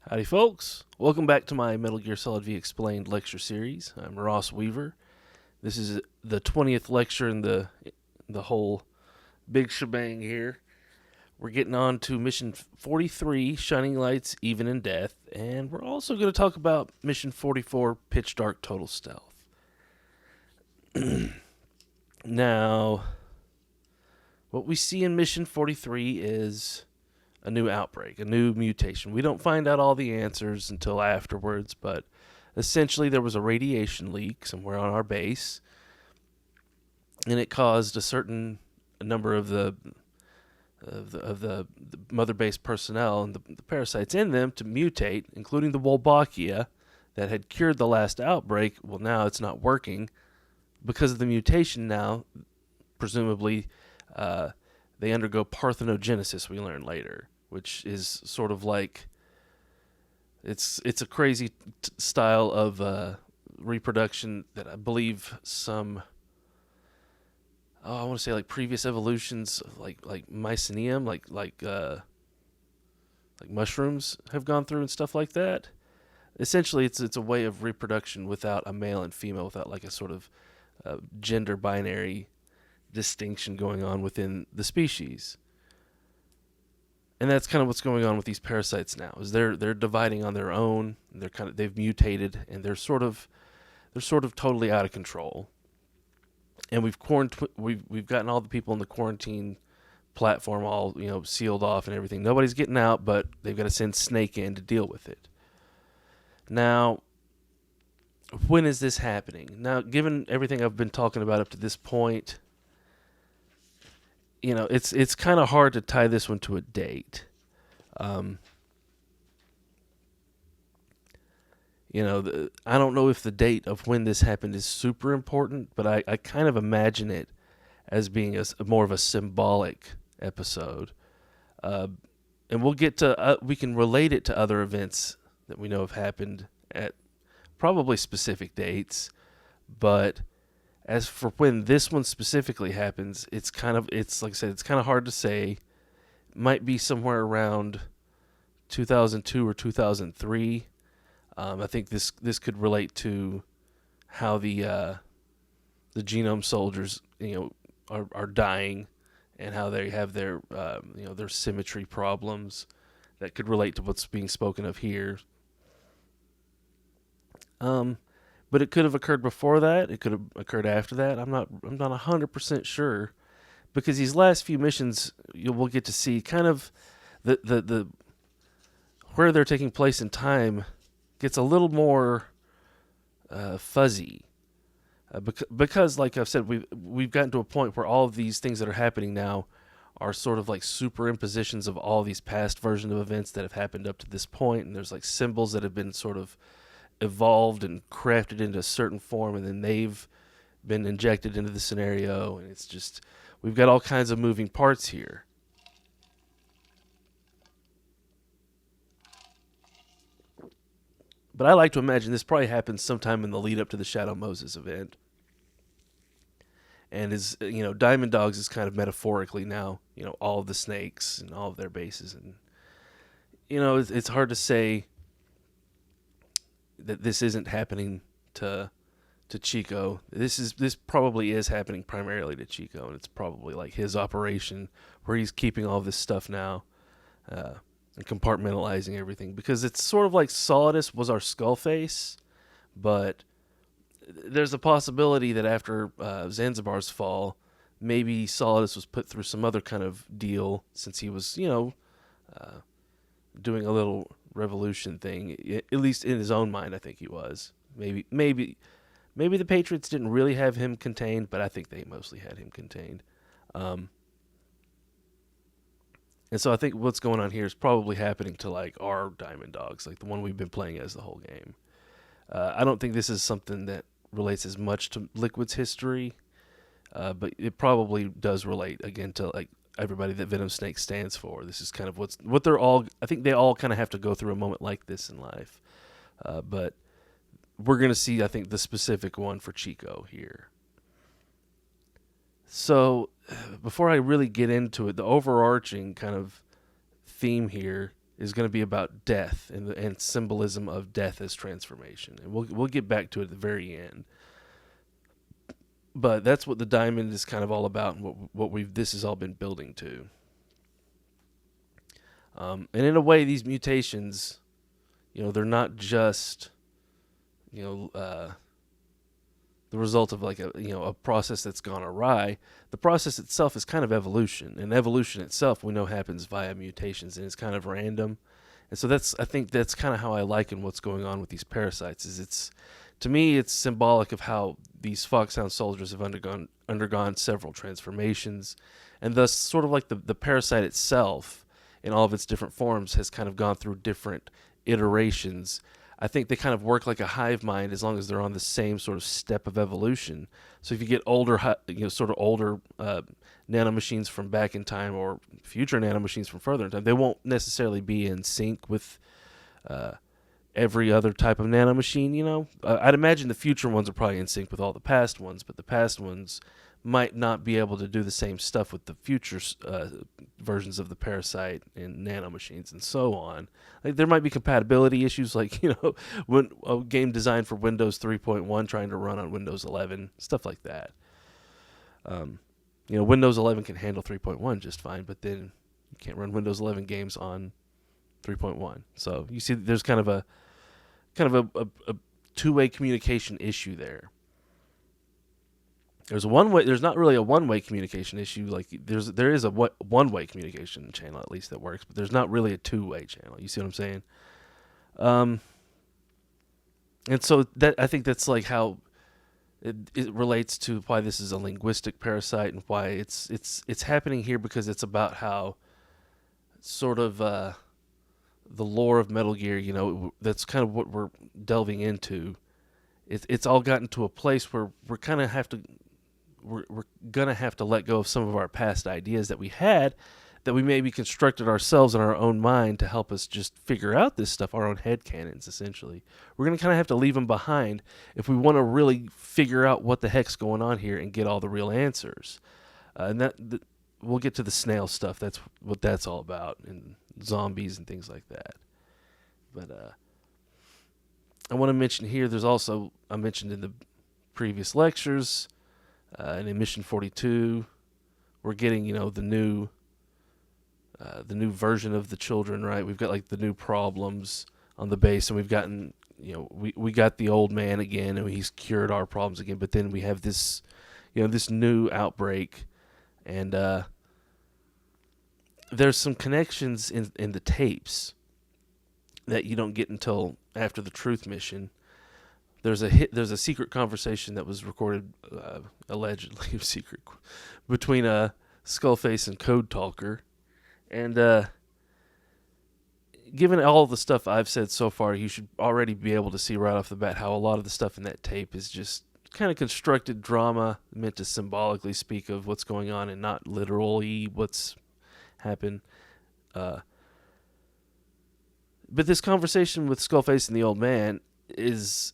Howdy, folks. Welcome back to my Metal Gear Solid V Explained lecture series. I'm Ross Weaver. This is the 20th lecture in the whole big shebang here. We're getting on to mission 43, Shining Lights, Even in Death, and we're also going to talk about mission 44, Pitch Dark Total Stealth. Now, what we see in mission 43 is a new outbreak, a new mutation. We don't find out all the answers until afterwards, but essentially there was a radiation leak somewhere on our base, and it caused a certain number of the mother base personnel and the parasites in them to mutate, including the Wolbachia that had cured the last outbreak. Well, now it's not working because of the mutation. Now, presumably, they undergo parthenogenesis. We learn later, which is sort of like it's a crazy style of reproduction that I believe some I want to say like previous evolutions like mycelium like mushrooms have gone through and stuff like that. Essentially, it's a way of reproduction without a male and female, without like a sort of gender binary distinction going on within the species. And that's kind of what's going on with these parasites now. Is they're dividing on their own. They've mutated, and they're sort of totally out of control. And we've gotten all the people in the quarantine platform all sealed off and everything. Nobody's getting out, but they've got to send Snake in to deal with it. Now, when is this happening? Now, given everything I've been talking about up to this point, it's kind of hard to tie this one to a date. I don't know if the date of when this happened is super important, but I kind of imagine it as being more of a symbolic episode. And we'll get to, we can relate it to other events that we know have happened at probably specific dates, but as for when this one specifically happens, it's like I said, it's kind of hard to say. Might be somewhere around 2002 or 2003. I think this could relate to how the genome soldiers are dying, and how they have their their symmetry problems that could relate to what's being spoken of here. But it could have occurred before that. It could have occurred after that. I'm not 100% sure, because these last few missions we'll get to see kind of the where they're taking place in time gets a little more fuzzy, because like I've said, we've gotten to a point where all of these things that are happening now are sort of like superimpositions of all these past versions of events that have happened up to this point, and there's like symbols that have been sort of evolved and crafted into a certain form, and then they've been injected into the scenario, and it's just we've got all kinds of moving parts here. But I like to imagine this probably happens sometime in the lead up to the Shadow Moses event, and is Diamond Dogs is kind of metaphorically now all of the snakes and all of their bases, and it's hard to say that this isn't happening to Chico. This probably is happening primarily to Chico, and it's probably like his operation where he's keeping all this stuff now, and compartmentalizing everything, because it's sort of like Solidus was our skull face, but there's a possibility that after Zanzibar's fall, maybe Solidus was put through some other kind of deal, since he was doing a little revolution thing, at least in his own mind. I think he was. Maybe the Patriots didn't really have him contained, but I think they mostly had him contained. And so I think what's going on here is probably happening to like our Diamond Dogs, like the one we've been playing as the whole game. I don't think this is something that relates as much to Liquid's history, but it probably does relate again to like everybody that Venom Snake stands for. This is kind of what they're all. I think they all kind of have to go through a moment like this in life, but we're going to see, I think, the specific one for Chico here. So before I really get into it, the overarching kind of theme here is going to be about death and symbolism of death as transformation, and we'll get back to it at the very end. But that's what the diamond is kind of all about, and what this has all been building to. And in a way, these mutations, they're not just, the result of like a process that's gone awry. The process itself is kind of evolution, and evolution itself we know happens via mutations, and it's kind of random. And so I think that's kind of how I liken what's going on with these parasites. To me, it's symbolic of how these foxhound soldiers have undergone several transformations, and thus sort of like the parasite itself in all of its different forms has kind of gone through different iterations. I think they kind of work like a hive mind as long as they're on the same sort of step of evolution. So if you get older, sort of older nanomachines from back in time or future nanomachines from further in time, they won't necessarily be in sync with every other type of nanomachine. I'd imagine the future ones are probably in sync with all the past ones, but the past ones might not be able to do the same stuff with the future versions of the parasite and nanomachines and so on. Like there might be compatibility issues, like when a game designed for Windows 3.1 trying to run on Windows 11, stuff like that. Windows 11 can handle 3.1 just fine, but then you can't run Windows 11 games on 3.1. So you see, there's kind of a two-way communication issue there. There's not really a one-way communication issue. Like there is a one-way communication channel at least that works, but there's not really a two-way channel. You see what I'm saying? And so I think that's like how it relates to why this is a linguistic parasite and why it's happening here, because it's about how sort of the lore of Metal Gear. That's kind of what we're delving into. It's all gotten to a place where we're kind of we're gonna have to let go of some of our past ideas that we had, that we maybe constructed ourselves in our own mind to help us just figure out this stuff, our own headcanons, essentially. We're gonna kind of have to leave them behind if we want to really figure out what the heck's going on here and get all the real answers. We'll get to the snail stuff. That's what that's all about, and zombies and things like that. But I want to mention here, there's also, I mentioned in the previous lectures, and in Mission 42, we're getting, the new version of the children, right? We've got like the new problems on the base, and we've gotten, we got the old man again, and he's cured our problems again. But then we have this, this new outbreak, and there's some connections in the tapes that you don't get until after the Truth mission. There's a secret conversation that was recorded, allegedly secret, between Skullface and Code Talker, and given all the stuff I've said so far, you should already be able to see right off the bat how a lot of the stuff in that tape is just kind of constructed drama meant to symbolically speak of what's going on and not literally what's happened. But this conversation with Skullface and the old man is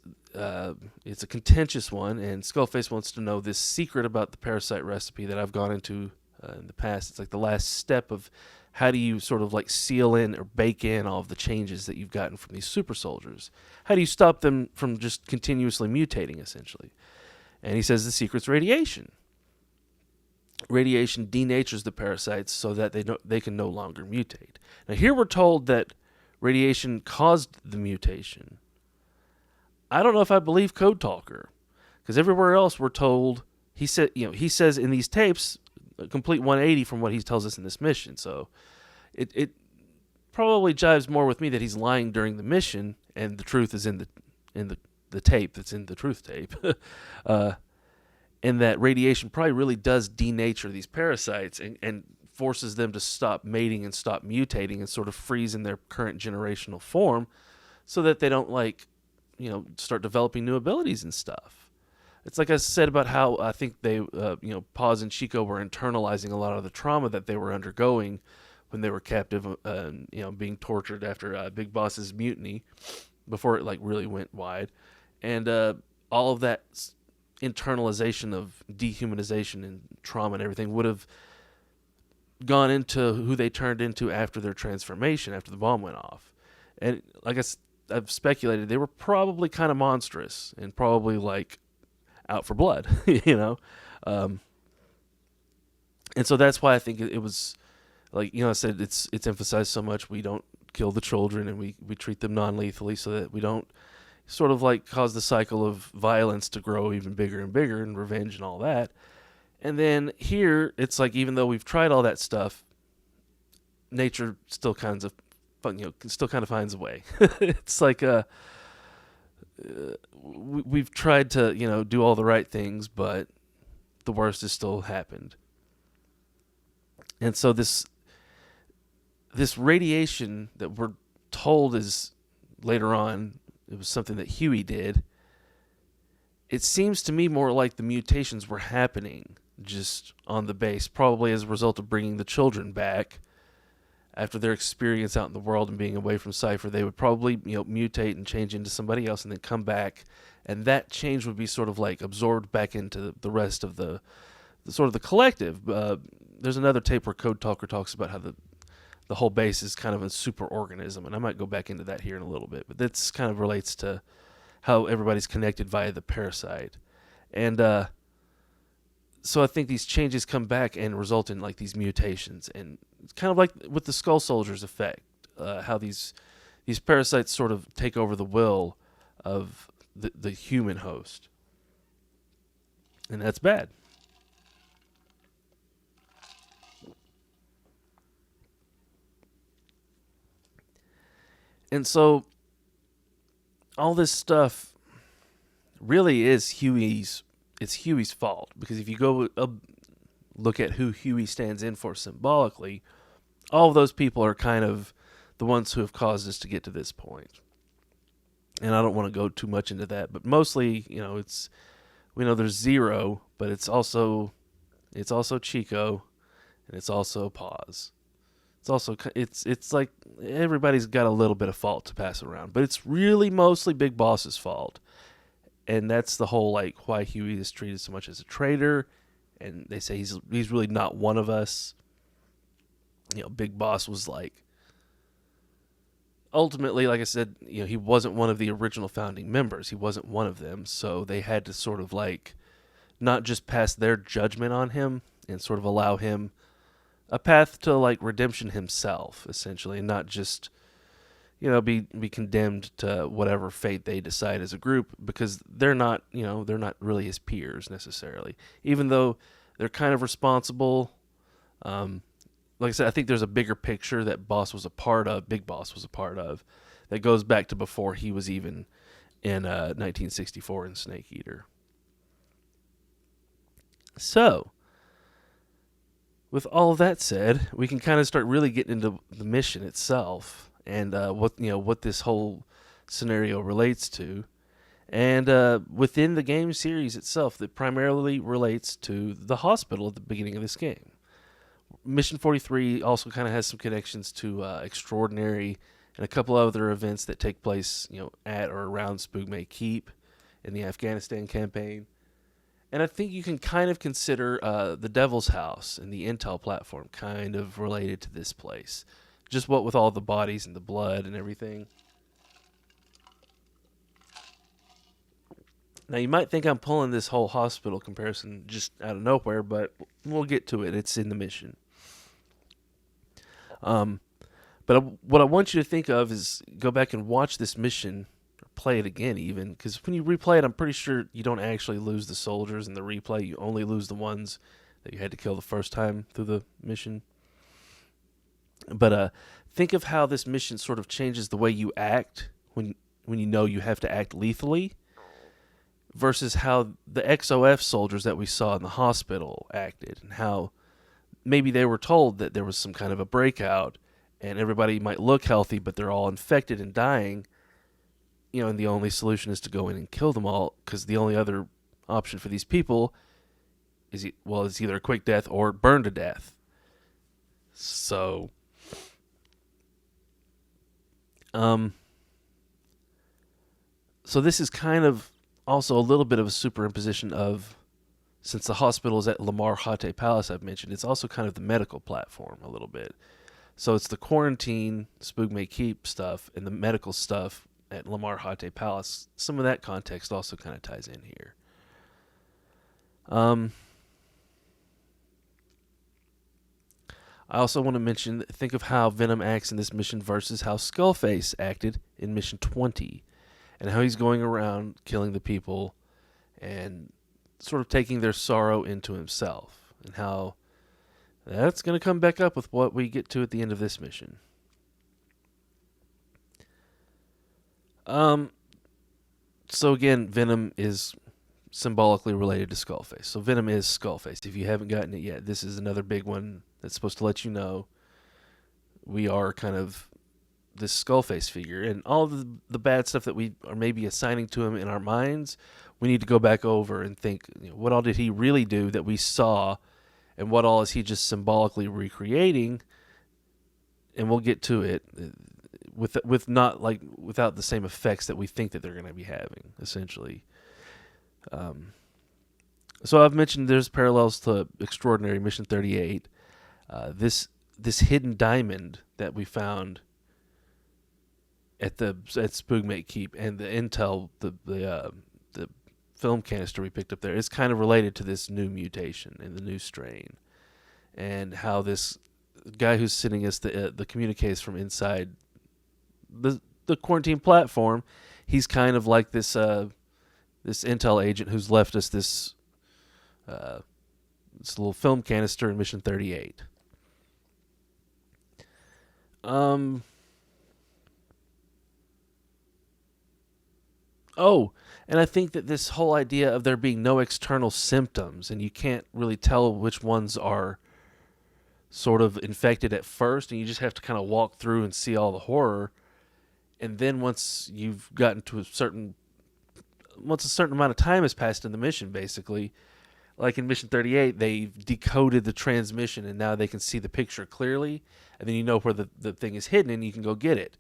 it's a contentious one, and Skullface wants to know this secret about the parasite recipe that I've gone into in the past. It's like the last step of how do you sort of like seal in or bake in all of the changes that you've gotten from these super soldiers. How do you stop them from just continuously mutating, essentially? And he says the secret's radiation. Radiation denatures the parasites so that they can no longer mutate. Now here we're told that radiation caused the mutation. I don't know if I believe Code Talker, because everywhere else we're told he says in these tapes a complete 180 from what he tells us in this mission. So it probably jives more with me that he's lying during the mission and the truth is in the tape that's in the truth tape. And that radiation probably really does denature these parasites and forces them to stop mating and stop mutating and sort of freeze in their current generational form so that they don't start developing new abilities and stuff. It's like I said about how I think they, Paz and Chico were internalizing a lot of the trauma that they were undergoing when they were captive, being tortured after Big Boss's mutiny before it really went wide. And all of that internalization of dehumanization and trauma and everything would have gone into who they turned into after their transformation, after the bomb went off. And like I've speculated, they were probably kind of monstrous and probably like out for blood, you know? Um, and so that's why I think it was like, I said, it's emphasized so much. We don't kill the children and we treat them non-lethally so that we don't sort of like cause the cycle of violence to grow even bigger and bigger and revenge and all that. And then here, it's like even though we've tried all that stuff, nature still still kind of finds a way. It's like we've tried to do all the right things, but the worst has still happened. And so this radiation that we're told is later on, it was something that Huey did. It seems to me more like the mutations were happening just on the base, probably as a result of bringing the children back after their experience out in the world and being away from Cypher. They would probably mutate and change into somebody else and then come back, and that change would be sort of like absorbed back into the rest of the sort of the collective. There's another tape where Code Talker talks about how the whole base is kind of a super organism, and I might go back into that here in a little bit, but that's kind of relates to how everybody's connected via the parasite. And so I think these changes come back and result in like these mutations, and it's kind of like with the Skull Soldiers effect, how these parasites sort of take over the will of the human host, and that's bad. And so all this stuff really is Huey's fault, because if you go look at who Huey stands in for symbolically, all of those people are kind of the ones who have caused us to get to this point. And I don't want to go too much into that, but mostly, we know there's Zero, but it's also Chico, and it's also Paz. It's like everybody's got a little bit of fault to pass around, but it's really mostly Big Boss's fault. And that's the whole like why Huey is treated so much as a traitor, and they say he's really not one of us. Big Boss was like, ultimately, like I said, he wasn't one of the original founding members. He wasn't one of them, so they had to sort of like not just pass their judgment on him and sort of allow him a path to like redemption himself, essentially, and not just be condemned to whatever fate they decide as a group, because they're not really his peers necessarily, even though they're kind of responsible. Like I said, I think there's a bigger picture that Big Boss was a part of, that goes back to before he was even in 1964 in Snake Eater. So, with all of that said, we can kind of start really getting into the mission itself and what this whole scenario relates to. And within the game series itself, that primarily relates to the hospital at the beginning of this game. Mission 43 also kind of has some connections to Extraordinary and a couple other events that take place, at or around Spookmay Keep in the Afghanistan campaign. And I think you can kind of consider the Devil's House and the Intel platform kind of related to this place. Just what with all the bodies and the blood and everything. Now, you might think I'm pulling this whole hospital comparison just out of nowhere, but we'll get to it. It's in the mission. But what I want you to think of is go back and watch this mission, or play it again even, because when you replay it, I'm pretty sure you don't actually lose the soldiers in the replay. You only lose the ones that you had to kill the first time through the mission. But think of how this mission sort of changes the way you act when you know you have to act lethally, versus how the XOF soldiers that we saw in the hospital acted, and how maybe they were told that there was some kind of a breakout and everybody might look healthy, but they're all infected and dying, and the only solution is to go in and kill them all, because the only other option for these people is either a quick death or burn to death. So, so this is kind of also a little bit of a superimposition of since the hospital is at Lamar Hate Palace, I've mentioned, it's also kind of the medical platform a little bit. So it's the quarantine, Spook May Keep stuff, and the medical stuff at Lamar Hate Palace. Some of that context also kind of ties in here. I also want to mention, think of how Venom acts in this mission versus how Skullface acted in Mission 20, and how he's going around killing the people and sort of taking their sorrow into himself, and how that's going to come back up with what we get to at the end of this mission. So again, Venom is symbolically related to Skullface. So Venom is Skullface. If you haven't gotten it yet, this is another big one that's supposed to let you know we are kind of this Skullface figure. And all of the bad stuff that we are maybe assigning to him in our minds, we need to go back over and think, what all did he really do that we saw, and what all is he just symbolically recreating? And we'll get to it with not like without the same effects that we think that they're going to be having, essentially. So I've mentioned there's parallels to Extraordinary Mission 38. This hidden diamond that we found at Spookmate Keep, and the intel, the film canister we picked up there, is kind of related to this new mutation and the new strain, and how this guy who's sending us the communiques from inside the quarantine platform, he's kind of like this this intel agent who's left us this little film canister in Mission 38. Oh, and I think that this whole idea of there being no external symptoms, and you can't really tell which ones are sort of infected at first, and you just have to kind of walk through and see all the horror, and then once you've gotten to a certain amount of time has passed in the mission, basically, like in Mission 38, they've decoded the transmission, and now they can see the picture clearly, and then you know where the thing is hidden, and you can go get it.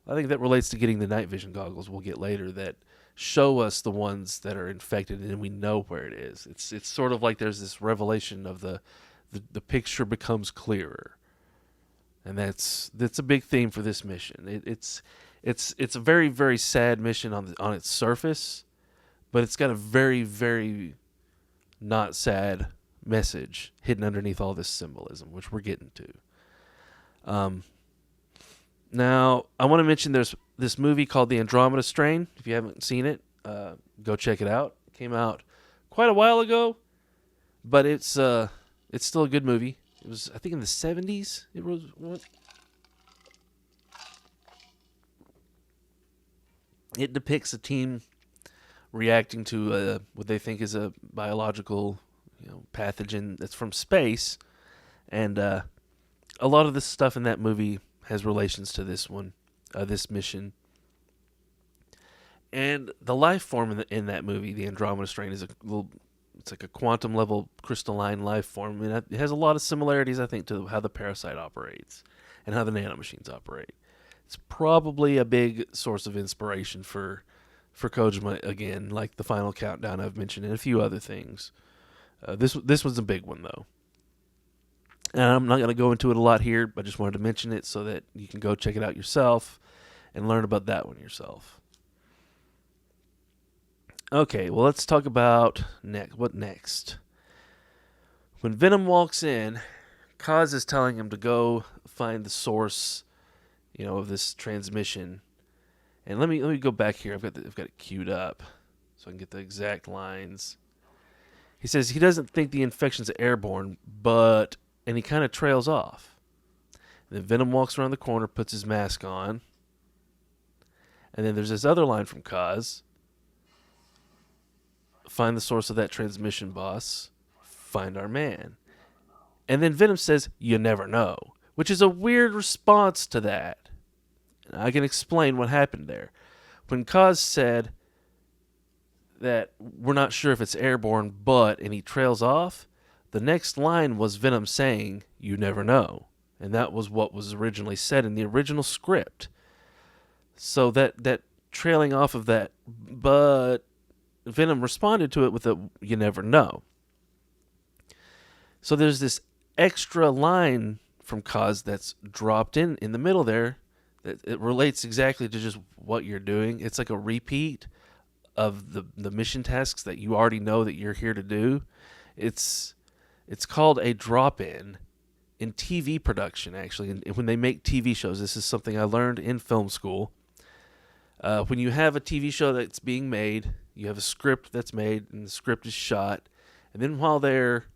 I think that relates to getting the night vision goggles we'll get later that show us the ones that are infected, and we know where it is. It's sort of like there's this revelation of the picture becomes clearer, and that's a big theme for this mission. It's a very, very sad mission on its surface, but it's got a very, very not sad message hidden underneath all this symbolism, which we're getting to. Now, I want to mention there's this movie called The Andromeda Strain. If you haven't seen it, go check it out. It came out quite a while ago, but it's still a good movie. It was, I think, in the 70s. It was what? It depicts a team reacting to what they think is a biological, pathogen that's from space, and a lot of this stuff in that movie has relations to this one, this mission. And the life form in that movie, the Andromeda Strain, is it's like a quantum level crystalline life form. I mean, it has a lot of similarities, I think, to how the parasite operates and how the nanomachines operate. It's probably a big source of inspiration for Kojima again, like the Final Countdown I've mentioned and a few other things. This was a big one though. And I'm not going to go into it a lot here, but I just wanted to mention it so that you can go check it out yourself and learn about that one yourself. Okay, well, let's talk about what next. When Venom walks in, Kaz is telling him to go find the source, of this transmission. And let me go back here. I've got it queued up so I can get the exact lines. He says he doesn't think the infection's airborne, and he kind of trails off. And then Venom walks around the corner, puts his mask on. And then there's this other line from Kaz. Find the source of that transmission, boss. Find our man. And then Venom says, you never know. Which is a weird response to that. And I can explain what happened there. When Kaz said that we're not sure if it's airborne, and he trails off, the next line was Venom saying, you never know. And that was what was originally said in the original script. So that trailing off of that, but Venom responded to it with a, you never know. So there's this extra line from Kaz that's dropped in the middle there. That it relates exactly to just what you're doing. It's like a repeat of the mission tasks that you already know that you're here to do. It's called a drop in TV production, actually. And when they make TV shows, this is something I learned in film school. When you have a TV show that's being made, you have a script that's made, and the script is shot. And then while they're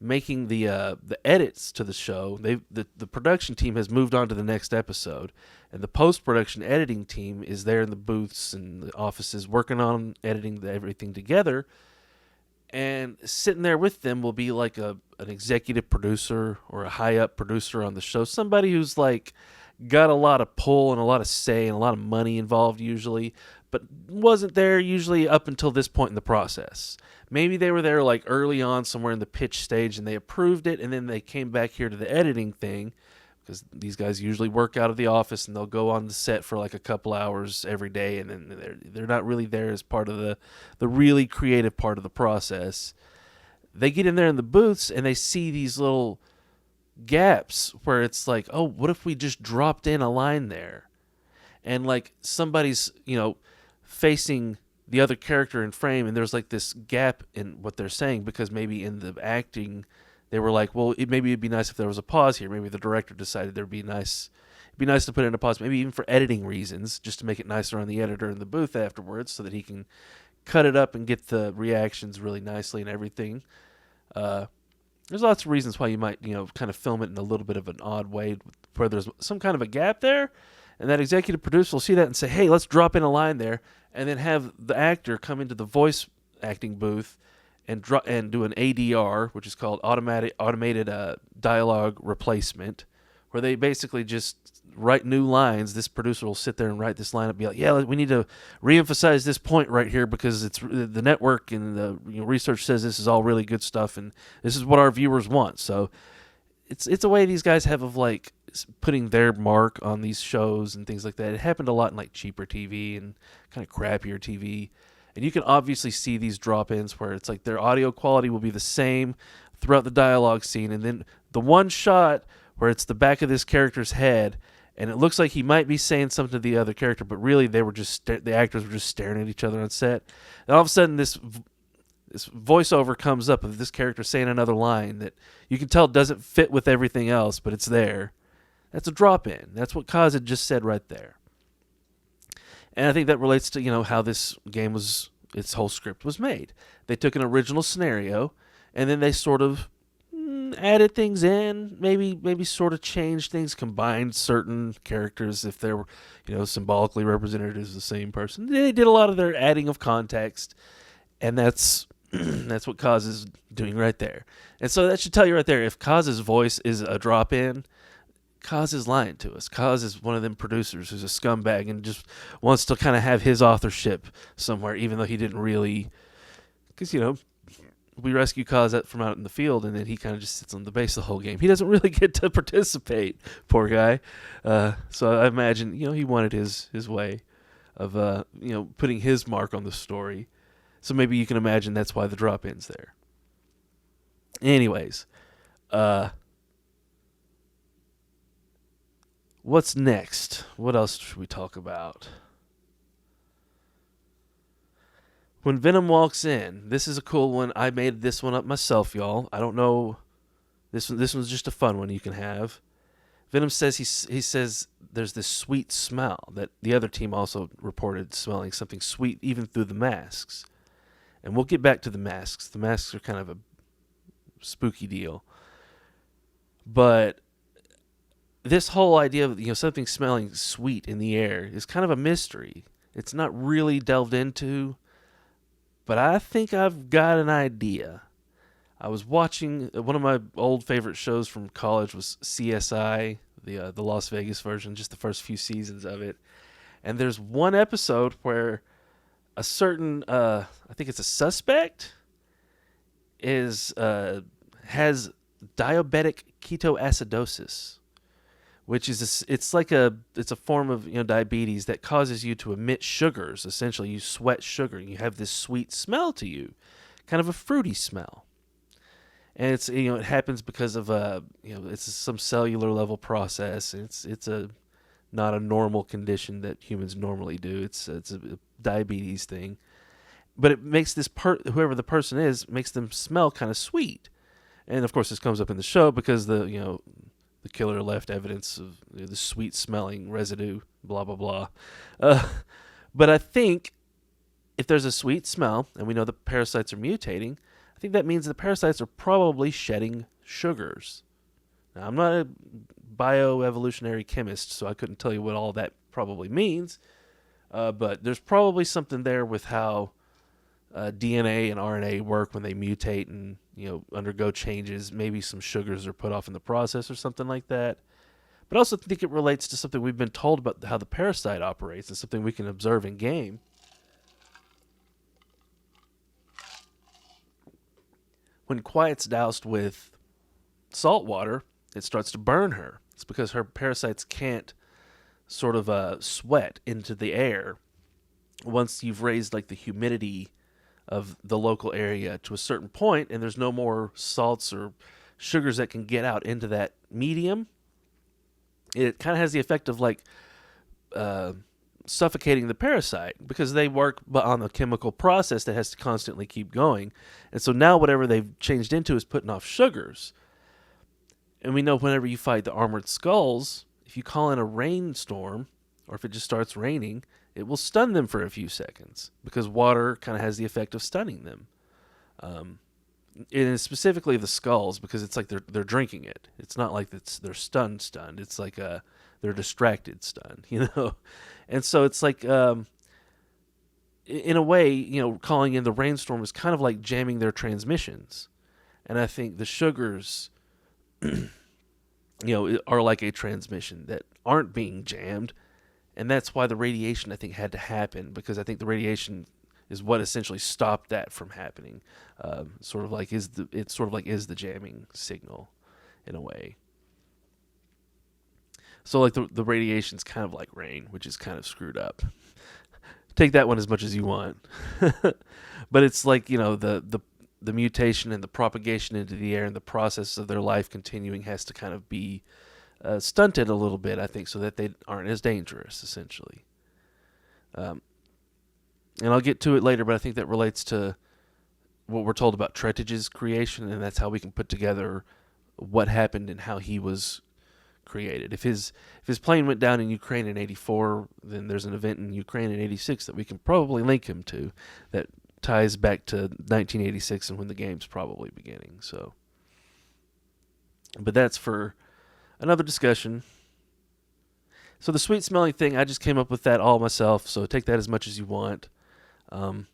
making the edits to the show, the production team has moved on to the next episode, and the post-production editing team is there in the booths and the offices working on editing everything together. And sitting there with them will be like an executive producer or a high-up producer on the show, somebody who's like got a lot of pull and a lot of say and a lot of money involved usually, but wasn't there usually up until this point in the process. Maybe they were there like early on somewhere in the pitch stage and they approved it, and then they came back here to the editing thing, because these guys usually work out of the office and they'll go on the set for like a couple hours every day, and then they're not really there as part of the really creative part of the process. They get in there in the booths and they see these little gaps where it's like, oh, what if we just dropped in a line there? And like somebody's, facing the other character in frame, and there's like this gap in what they're saying, because maybe in the acting they were like, well, maybe it'd be nice if there was a pause here. Maybe the director decided it'd be nice to put in a pause, maybe even for editing reasons, just to make it nicer on the editor in the booth afterwards, so that he can cut it up and get the reactions really nicely and everything. There's lots of reasons why you might, kind of film it in a little bit of an odd way, where there's some kind of a gap there, and that executive producer will see that and say, hey, let's drop in a line there, and then have the actor come into the voice acting booth and do an ADR, which is called automated dialogue replacement, where they basically just write new lines. This producer will sit there and write this line up, be like, yeah, we need to reemphasize this point right here, because it's the network and the research says this is all really good stuff, and this is what our viewers want. So it's a way these guys have of like putting their mark on these shows and things like that. It happened a lot in like cheaper TV and kind of crappier TV. And you can obviously see these drop-ins where it's like their audio quality will be the same throughout the dialogue scene, and then the one shot where it's the back of this character's head, and it looks like he might be saying something to the other character, but really they were just the actors were just staring at each other on set. And all of a sudden this voiceover comes up of this character saying another line that you can tell doesn't fit with everything else, but it's there. That's a drop-in. That's what Kaz had just said right there. And I think that relates to, how this game its whole script was made. They took an original scenario, and then they sort of added things in, maybe sort of changed things, combined certain characters if they were, symbolically represented as the same person. They did a lot of their adding of context, and that's what Kaz is doing right there. And so that should tell you right there, if Kaz's voice is a drop-in, Kaz is lying to us. Kaz is one of them producers who's a scumbag and just wants to kind of have his authorship somewhere, even though he didn't really, because, we rescue Kaz from out in the field, and then he kind of just sits on the base the whole game. He doesn't really get to participate, poor guy. So I imagine, he wanted his way of, putting his mark on the story. So maybe you can imagine that's why the drop-in's there. Anyways, what's next? What else should we talk about? When Venom walks in, this is a cool one. I made this one up myself, y'all. I don't know. This one's just a fun one you can have. Venom says he says there's this sweet smell that the other team also reported smelling something sweet even through the masks. And we'll get back to the masks. The masks are kind of a spooky deal. But this whole idea of something smelling sweet in the air is kind of a mystery. It's not really delved into, but I think I've got an idea. I was watching one of my old favorite shows from college was CSI, the Las Vegas version, just the first few seasons of it. And there's one episode where a certain I think it's a suspect has diabetic ketoacidosis, which is it's a form of diabetes that causes you to emit sugars. Essentially, you sweat sugar and you have this sweet smell to you, kind of a fruity smell. and it's it happens because of it's some cellular level process. It's a not a normal condition that humans normally do. It's a diabetes thing, but it makes whoever the person is makes them smell kind of sweet, and of course this comes up in the show because the killer left evidence of the sweet smelling residue, blah blah blah. But I think if there's a sweet smell and we know the parasites are mutating, I think that means the parasites are probably shedding sugars. Now, I'm not a bioevolutionary chemist, so I couldn't tell you what all that probably means, but there's probably something there with how DNA and RNA work when they mutate and undergo changes. Maybe some sugars are put off in the process or something like that. But I also think it relates to something we've been told about how the parasite operates and something we can observe in game. When Quiet's doused with salt water, it starts to burn her. It's because her parasites can't sort of sweat into the air once you've raised like the humidity of the local area to a certain point, and there's no more salts or sugars that can get out into that medium. It kind of has the effect of like suffocating the parasite because they work on the chemical process that has to constantly keep going. And so now whatever they've changed into is putting off sugars. And we know whenever you fight the armored skulls, if you call in a rainstorm or if it just starts raining, it will stun them for a few seconds because water kind of has the effect of stunning them. And specifically the skulls, because it's like they're drinking it. It's not like they're stunned. It's like they're distracted stunned, And so it's like, in a way, calling in the rainstorm is kind of like jamming their transmissions. And I think the sugars, are like a transmission that aren't being jammed. And that's why the radiation, I think, had to happen, because I think the radiation is what essentially stopped that from happening. Sort of like is the jamming signal in a way. So like the radiation's kind of like rain, which is kind of screwed up. Take that one as much as you want. But it's like, the mutation and the propagation into the air and the process of their life continuing has to kind of be stunted a little bit, I think, so that they aren't as dangerous, essentially. And I'll get to it later, but I think that relates to what we're told about Trettage's creation, and that's how we can put together what happened and how he was created. If his plane went down in Ukraine in 84, then there's an event in Ukraine in 86 that we can probably link him to that ties back to 1986 and when the game's probably beginning. So, but that's for another discussion. So the sweet smelling thing, I just came up with that all myself, so take that as much as you want. Like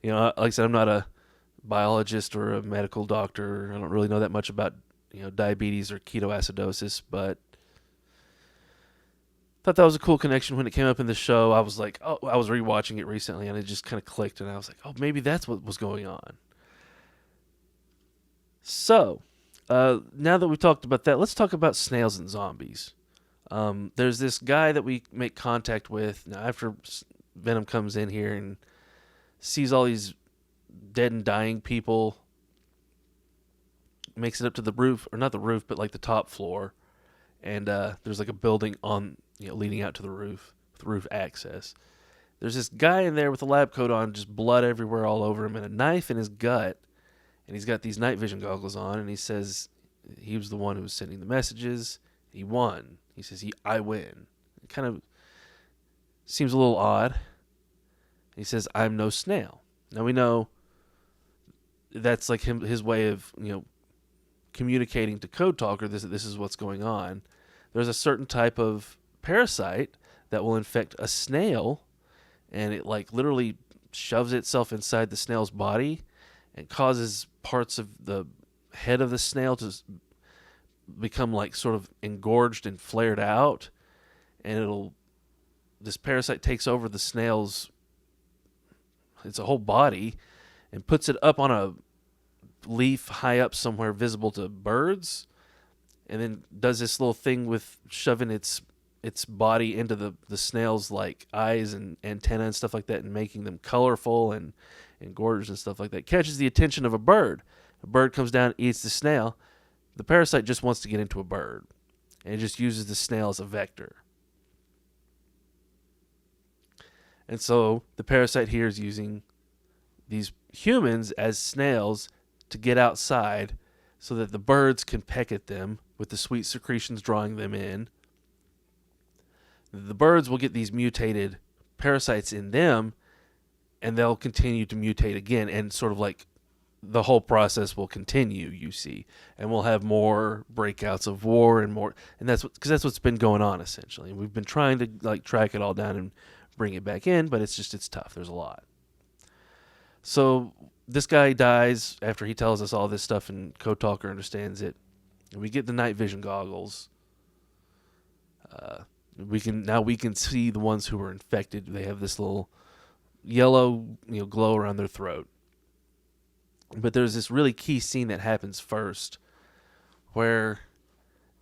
I said, I'm not a biologist or a medical doctor. I don't really know that much about diabetes or ketoacidosis, but thought that was a cool connection when it came up in the show. I was like, I was rewatching it recently, and it just kind of clicked, and I was like, maybe that's what was going on. So, now that we've talked about that, let's talk about snails and zombies. There's this guy that we make contact with now after Venom comes in here and sees all these dead and dying people, makes it up to the roof, or not the roof, but like the top floor, and there's like a building on leading out to the roof with roof access. There's this guy in there with a lab coat on, just blood everywhere all over him, and a knife in his gut, and he's got these night vision goggles on, and he says he was the one who was sending the messages. He won. He says I win. It kind of seems a little odd. He says, I'm no snail. Now we know that's like his way of communicating to Code Talker this is what's going on. There's a certain type of parasite that will infect a snail, and it like literally shoves itself inside the snail's body and causes parts of the head of the snail to become like sort of engorged and flared out, and this parasite takes over the snail's its whole body and puts it up on a leaf high up somewhere visible to birds, and then does this little thing with shoving its body into the snail's like eyes and antenna and stuff like that, and making them colorful and gorgeous and stuff like that. Catches the attention of a bird, A bird comes down, eats the snail. The parasite just wants to get into a bird, and it just uses the snail as a vector. And so the parasite here is using these humans as snails to get outside so that the birds can peck at them with the sweet secretions drawing them in. The birds will get these mutated parasites in them, and they'll continue to mutate again, and sort of like the whole process will continue, you see, and we'll have more breakouts of war and more, and that's what's been going on essentially. We've been trying to like track it all down and bring it back in, but it's tough. There's a lot. So this guy dies after he tells us all this stuff, and Code Talker understands it, and we get the night vision goggles. We can see the ones who were infected. They have this little yellow, glow around their throat. But there's this really key scene that happens first, where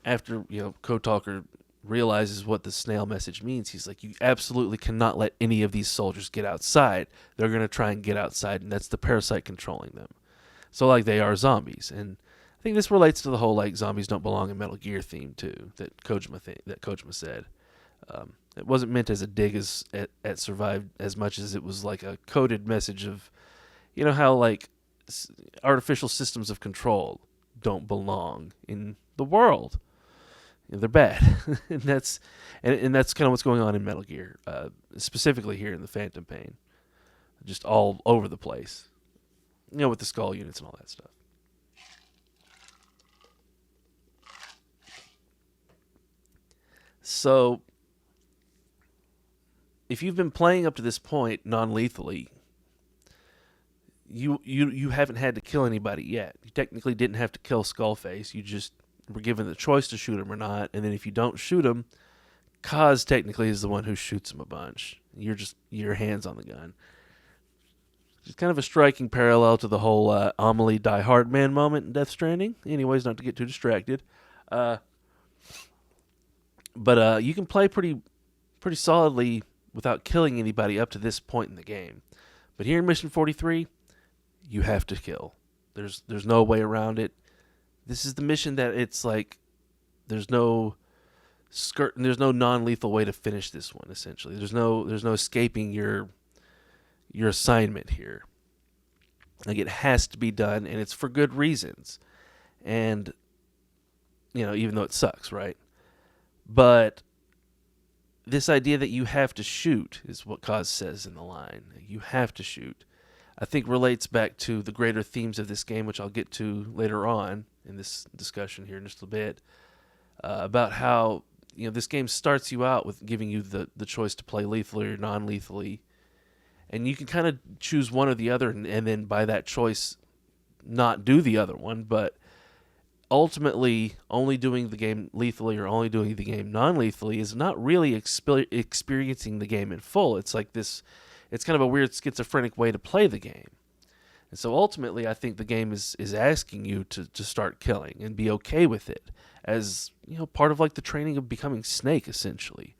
after Code Talker realizes what the snail message means, he's like, you absolutely cannot let any of these soldiers get outside. They're going to try and get outside, and that's the parasite controlling them. So like they are zombies, and I think this relates to the whole like zombies don't belong in Metal Gear theme too that Kojima said. It wasn't meant as a dig at Survive as much as it was like a coded message of, how like artificial systems of control don't belong in the world. They're bad, and that's kind of what's going on in Metal Gear, specifically here in the Phantom Pain, just all over the place, with the skull units and all that stuff. So, if you've been playing up to this point non-lethally, you haven't had to kill anybody yet. You technically didn't have to kill Skullface. You just were given the choice to shoot him or not. And then if you don't shoot him, Kaz technically is the one who shoots him a bunch. You're just your hands on the gun. It's kind of a striking parallel to the whole Amelie Die Hard Man moment in Death Stranding. Anyways, not to get too distracted. But you can play pretty solidly without killing anybody up to this point in the game. But here in Mission 43, you have to kill. There's no way around it. This is the mission that it's like there's no non-lethal way to finish this one, essentially. There's no escaping your assignment here. Like, it has to be done, and it's for good reasons. And even though it sucks, right? But this idea that you have to shoot is what Kaz says in the line. You have to shoot. I think relates back to the greater themes of this game, which I'll get to later on in this discussion here in just a bit, about how this game starts you out with giving you the choice to play lethally or non-lethally, and you can kind of choose one or the other, and then by that choice not do the other one, but ultimately only doing the game lethally or only doing the game non-lethally is not really experiencing the game in full. It's like this, it's kind of a weird schizophrenic way to play the game. And so ultimately I think the game is asking you to start killing and be okay with it as, part of like the training of becoming Snake, essentially.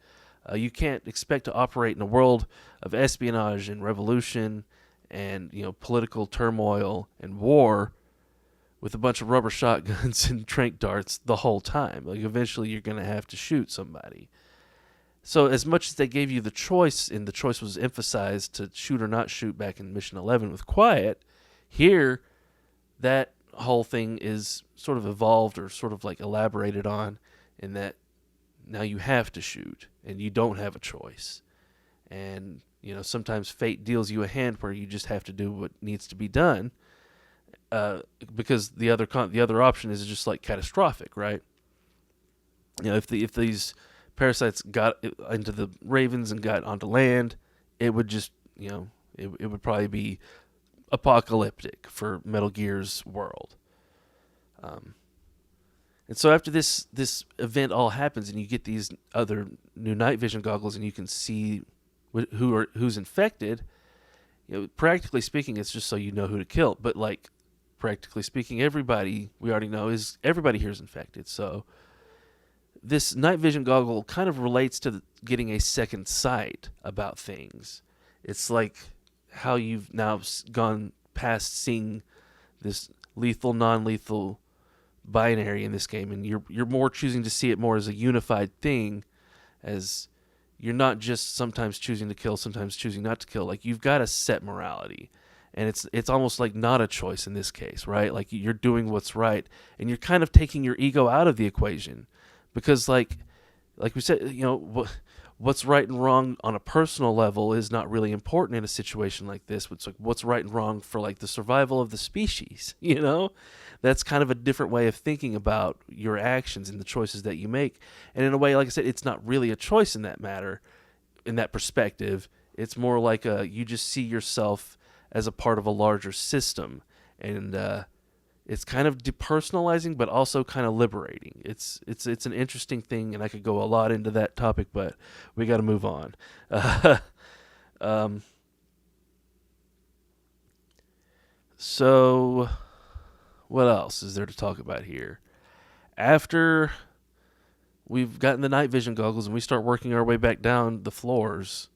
You can't expect to operate in a world of espionage and revolution and, political turmoil and war with a bunch of rubber shotguns and tranq darts the whole time. Like, eventually you're going to have to shoot somebody. So as much as they gave you the choice, and the choice was emphasized to shoot or not shoot back in Mission 11 with Quiet, here that whole thing is sort of evolved or sort of like elaborated on, in that now you have to shoot and you don't have a choice. And, sometimes fate deals you a hand where you just have to do what needs to be done. Because the other option is just like catastrophic, right? If these parasites got into the ravens and got onto land, it would just it would probably be apocalyptic for Metal Gear's world. And so after this event all happens, and you get these other new night vision goggles, and you can see who's infected. Practically speaking, it's just so you know who to kill. But like, practically speaking, everybody we already know is everybody here is infected. So this night vision goggle kind of relates to getting a second sight about things. It's like how you've now gone past seeing this lethal, non-lethal binary in this game, and you're more choosing to see it more as a unified thing, as you're not just sometimes choosing to kill, sometimes choosing not to kill. Like, you've got a set morality, and it's almost like not a choice in this case, right? Like, you're doing what's right, and you're kind of taking your ego out of the equation, because like we said, what's right and wrong on a personal level is not really important in a situation like this. It's like, what's right and wrong for like the survival of the species, That's kind of a different way of thinking about your actions and the choices that you make. And in a way, like I said, it's not really a choice in that matter, in that perspective. It's more like you just see yourself as a part of a larger system. And it's kind of depersonalizing, but also kind of liberating. It's an interesting thing, and I could go a lot into that topic, but we got to move on. So what else is there to talk about here? After we've gotten the night vision goggles and we start working our way back down the floors,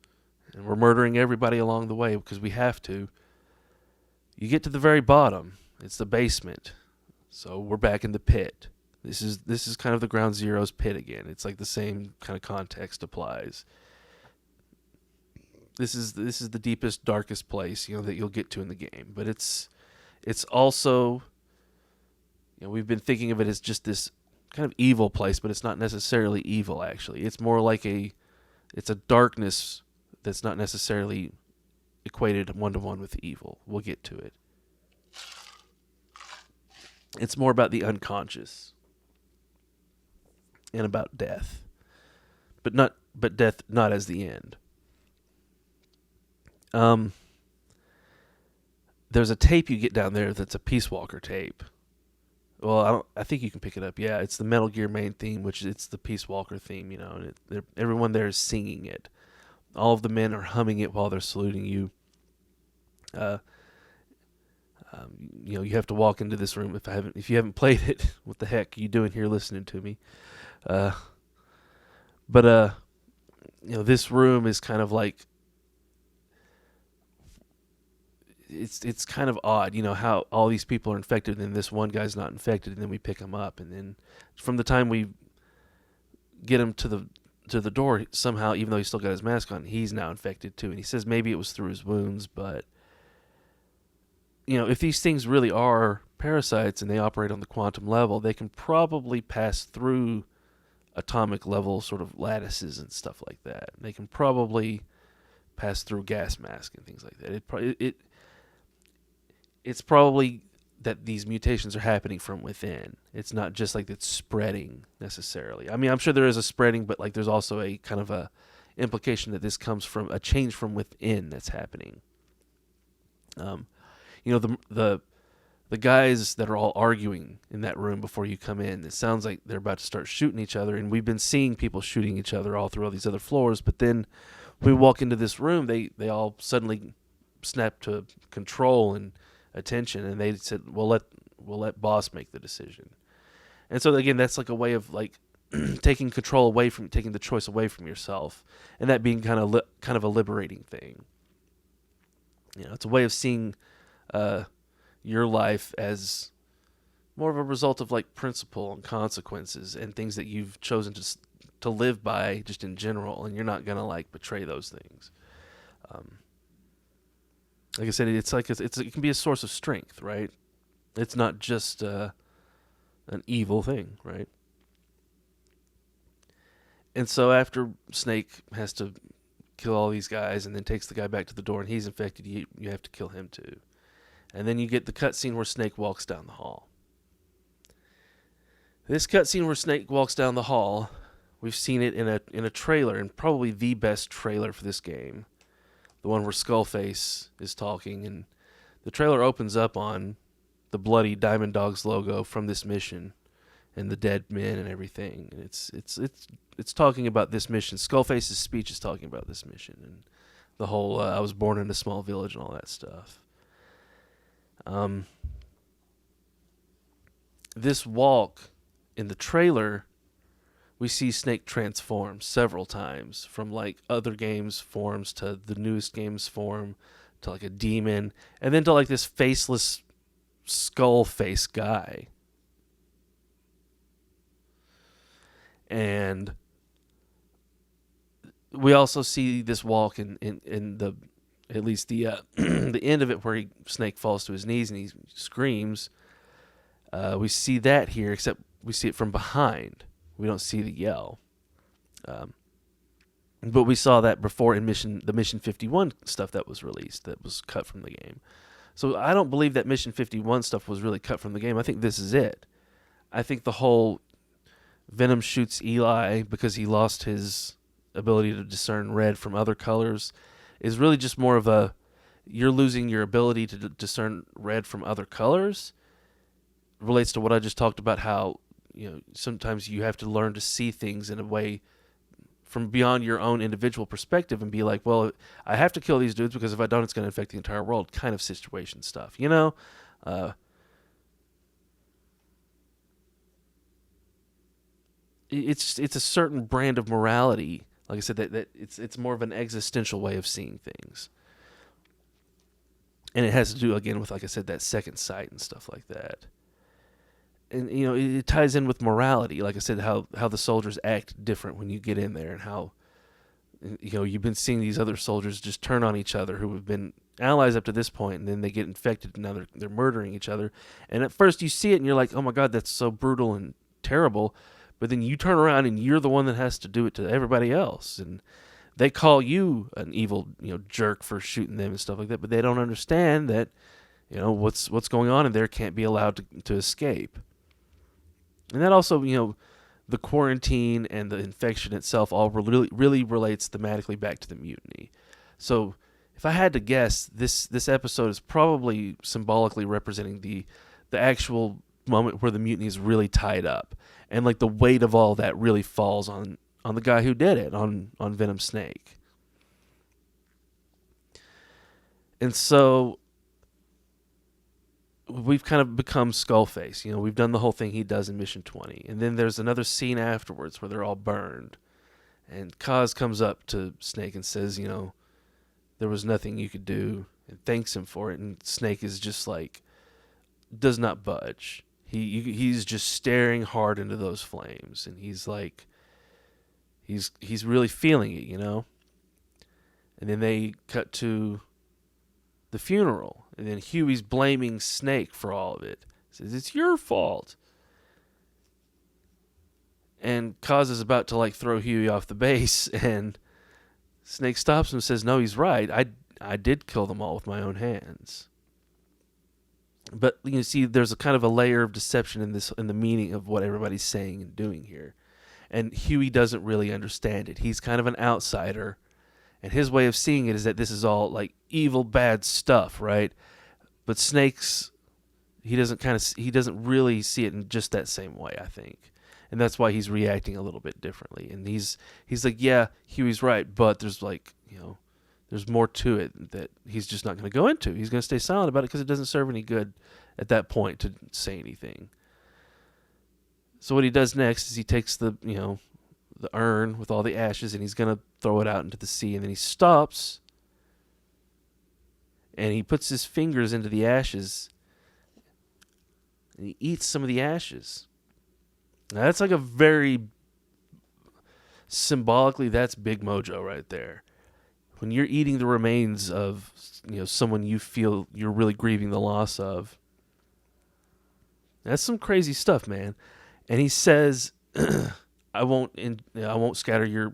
and we're murdering everybody along the way because we have to, you get to the very bottom. It's the basement. So we're back in the pit. This is kind of the Ground Zero's pit again. It's like the same kind of context applies. This is the deepest, darkest place, that you'll get to in the game. But it's also, we've been thinking of it as just this kind of evil place, but it's not necessarily evil, actually. It's more like it's a darkness that's not necessarily equated one-to-one with evil. We'll get to it. It's more about the unconscious and about death, but death not as the end. There's a tape you get down there that's a Peace Walker tape. Well, I think you can pick it up. Yeah, it's the Metal Gear main theme, which it's the Peace Walker theme, and everyone there is singing it. All of the men are humming it while they're saluting you. You have to walk into this room. If you haven't played it, what the heck are you doing here listening to me? This room is kind of like, it's kind of odd, how all these people are infected and this one guy's not infected, and then we pick him up, and then from the time we get him to the door, somehow, even though he's still got his mask on, he's now infected too. And he says maybe it was through his wounds, but if these things really are parasites and they operate on the quantum level, they can probably pass through atomic level sort of lattices and stuff like that. They can probably pass through gas masks and things like that. It's probably that these mutations are happening from within. It's not just like it's spreading necessarily. I mean, I'm sure there is a spreading, but like there's also a kind of a implication that this comes from a change from within that's happening. The guys that are all arguing in that room before you come in, it sounds like they're about to start shooting each other, and we've been seeing people shooting each other all through all these other floors, but then when we walk into this room, they all suddenly snap to control and attention, and they said, we'll let boss make the decision. And so again, that's like a way of like taking the choice away from yourself, and that being kind of a liberating thing. It's a way of seeing your life as more of a result of like principle and consequences and things that you've chosen to live by just in general, and you're not gonna like betray those things. Like I said, it's like it can be a source of strength, right? It's not just an evil thing, right? And so after Snake has to kill all these guys and then takes the guy back to the door and he's infected, you have to kill him too. And then you get the cutscene where Snake walks down the hall. This cutscene where Snake walks down the hall, we've seen it in a trailer, and probably the best trailer for this game. The one where Skullface is talking, and the trailer opens up on the bloody Diamond Dogs logo from this mission and the dead men and everything. And it's talking about this mission. Skullface's speech is talking about this mission and the whole I was born in a small village and all that stuff. This walk in the trailer, we see Snake transform several times from like other games forms to the newest game's form to like a demon, and then to like this faceless skull face guy. And we also see this walk in the, at least the the end of it, where Snake falls to his knees and he screams. We see that here, except we see it from behind. We don't see the yell. But we saw that before in the Mission 51 stuff that was released, that was cut from the game. So I don't believe that Mission 51 stuff was really cut from the game. I think this is it. I think the whole Venom shoots Eli because he lost his ability to discern red from other colors is really just more of a, you're losing your ability to discern red from other colors. Relates to what I just talked about, how, sometimes you have to learn to see things in a way from beyond your own individual perspective and be like, well, I have to kill these dudes because if I don't, it's going to affect the entire world, kind of situation stuff, It's a certain brand of morality, like I said, that it's more of an existential way of seeing things. And it has to do, again, with, like I said, that second sight and stuff like that. And, it ties in with morality. Like I said, how the soldiers act different when you get in there, and how, you've been seeing these other soldiers just turn on each other who have been allies up to this point, and then they get infected, and now they're murdering each other. And at first you see it, and you're like, oh my God, that's so brutal and terrible. But then you turn around, and you're the one that has to do it to everybody else. And they call you an evil, jerk for shooting them and stuff like that. But they don't understand that, what's going on in there can't be allowed to escape. And that also, the quarantine and the infection itself all really relates thematically back to the mutiny. So if I had to guess, this episode is probably symbolically representing the actual moment where the mutiny is really tied up. And like the weight of all that really falls on the guy who did it, on Venom Snake. And so we've kind of become Skullface. We've done the whole thing he does in Mission 20. And then there's another scene afterwards where they're all burned. And Kaz comes up to Snake and says, there was nothing you could do, and thanks him for it. And Snake is just like, does not budge. He's just staring hard into those flames. And he's like, he's really feeling it, And then they cut to the funeral. And then Huey's blaming Snake for all of it. He says, it's your fault. And Kaz is about to throw Huey off the base, and Snake stops him and says, no, he's right. I did kill them all with my own hands. But you see, there's a kind of a layer of deception in the meaning of what everybody's saying and doing here. And Huey doesn't really understand it. He's kind of an outsider. And his way of seeing it is that this is all like evil, bad stuff, right? But Snake's, he doesn't really see it in just that same way, I think. And that's why he's reacting a little bit differently. And he's like, yeah, Huey's right, but there's there's more to it that he's just not going to go into. He's going to stay silent about it because it doesn't serve any good at that point to say anything. So what he does next is he takes the urn with all the ashes, and he's going to throw it out into the sea. And then he stops, and he puts his fingers into the ashes, and he eats some of the ashes. Now, that's like a very symbolically, that's big mojo right there. When you're eating the remains of someone you feel you're really grieving the loss of, that's some crazy stuff, man. And he says, I won't scatter your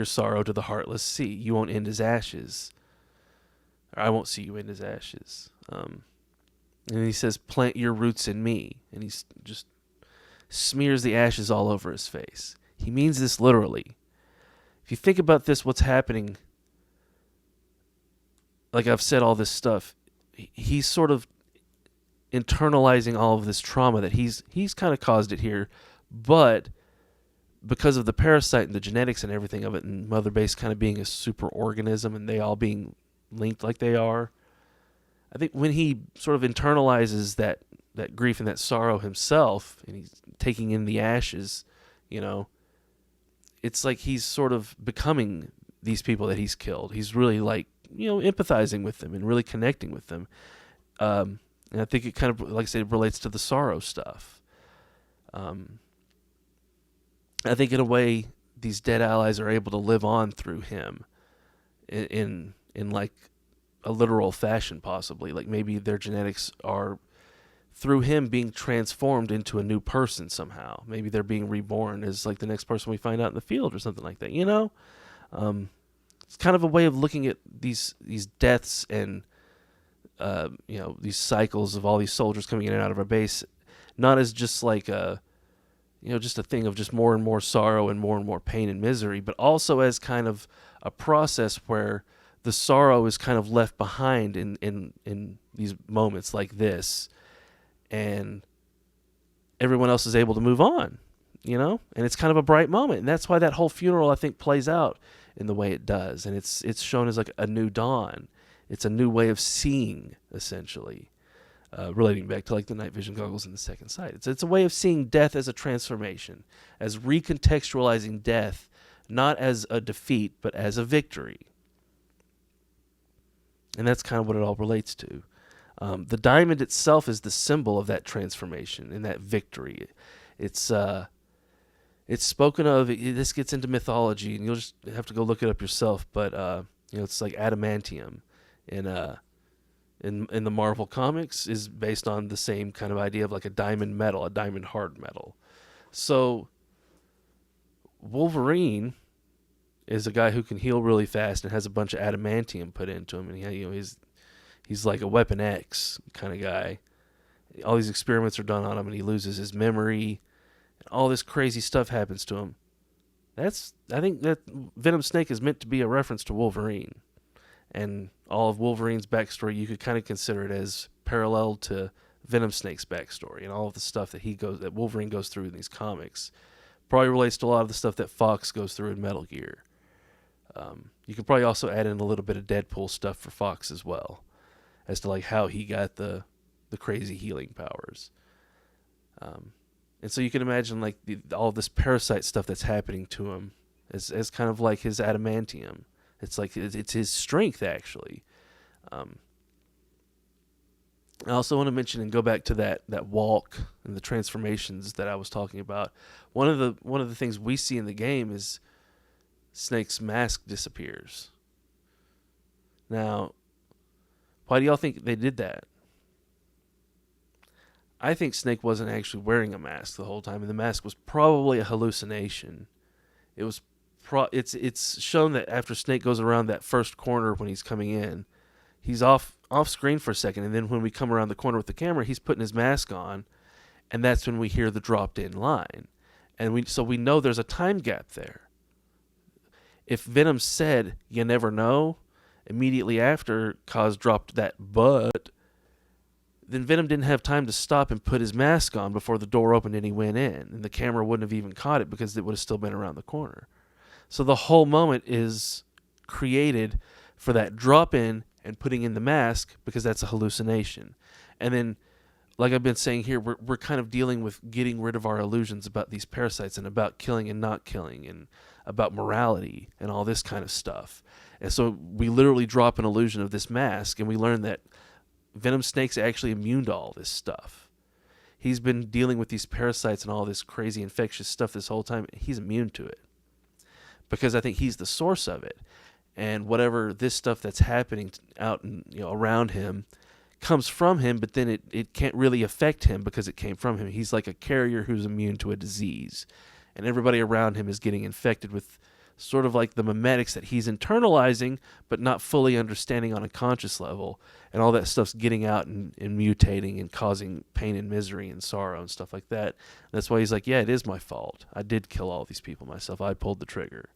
sorrow to the heartless sea. You won't end his ashes. Or I won't see you end his ashes. And he says, plant your roots in me. And he just smears the ashes all over his face. He means this literally. If you think about this, what's happening, like I've said all this stuff, he's sort of internalizing all of this trauma that he's kind of caused it here, but because of the parasite and the genetics and everything of it, and Mother Base kind of being a super organism and they all being linked like they are, I think when he sort of internalizes that grief and that sorrow himself, and he's taking in the ashes, it's like he's sort of becoming these people that he's killed. He's really empathizing with them and really connecting with them. And I think it kind of, like I said, relates to the sorrow stuff. I think in a way, these dead allies are able to live on through him in like a literal fashion, possibly. Like maybe their genetics are through him being transformed into a new person somehow. Maybe they're being reborn as like the next person we find out in the field or something like that. You know, it's kind of a way of looking at these deaths and these cycles of all these soldiers coming in and out of our base, not as just like just a thing of just more and more sorrow and more pain and misery, but also as kind of a process where the sorrow is kind of left behind in these moments like this, and everyone else is able to move on, and it's kind of a bright moment. And that's why that whole funeral, I think, plays out in the way it does. And it's shown as like a new dawn. It's a new way of seeing, essentially, relating back to like the night vision goggles in the second sight. It's a way of seeing death as a transformation, as recontextualizing death, not as a defeat, but as a victory. And that's kind of what it all relates to. The diamond itself is the symbol of that transformation and that victory. It's spoken of. This gets into mythology, and you'll just have to go look it up yourself. But it's like adamantium, in the Marvel comics, is based on the same kind of idea of like a diamond metal, a diamond hard metal. So Wolverine is a guy who can heal really fast and has a bunch of adamantium put into him, and he's like a Weapon X kind of guy. All these experiments are done on him, and he loses his memory, and all this crazy stuff happens to him. I think that Venom Snake is meant to be a reference to Wolverine, and all of Wolverine's backstory, you could kind of consider it as parallel to Venom Snake's backstory, and all of the stuff that Wolverine goes through in these comics probably relates to a lot of the stuff that Fox goes through in Metal Gear. You could probably also add in a little bit of Deadpool stuff for Fox as well, as to like how he got the crazy healing powers. And so you can imagine like all this parasite stuff that's happening to him as kind of like his adamantium. It's like it's his strength, actually. I also want to mention and go back to that walk and the transformations that I was talking about. One of the things we see in the game is Snake's mask disappears. Now, why do y'all think they did that? I think Snake wasn't actually wearing a mask the whole time, and the mask was probably a hallucination. It's shown that after Snake goes around that first corner when he's coming in, he's off screen for a second, and then when we come around the corner with the camera, he's putting his mask on, and that's when we hear the dropped in line. And we know there's a time gap there. If Venom said, "You never know," immediately after Kaz dropped that "but," then Venom didn't have time to stop and put his mask on before the door opened and he went in. And the camera wouldn't have even caught it because it would have still been around the corner. So the whole moment is created for that drop in and putting in the mask, because that's a hallucination. And then, like I've been saying here, we're kind of dealing with getting rid of our illusions about these parasites and about killing and not killing and about morality and all this kind of stuff. And so we literally drop an illusion of this mask, and we learn that Venom Snake's actually immune to all this stuff. He's been dealing with these parasites and all this crazy infectious stuff this whole time. He's immune to it because I think he's the source of it. And whatever this stuff that's happening out and around him comes from him, but then it can't really affect him because it came from him. He's like a carrier who's immune to a disease, and everybody around him is getting infected with sort of like the memetics that he's internalizing but not fully understanding on a conscious level, and all that stuff's getting out and mutating and causing pain and misery and sorrow and stuff like that. And that's why he's like, yeah, it is my fault. I did kill all these people myself. I pulled the trigger.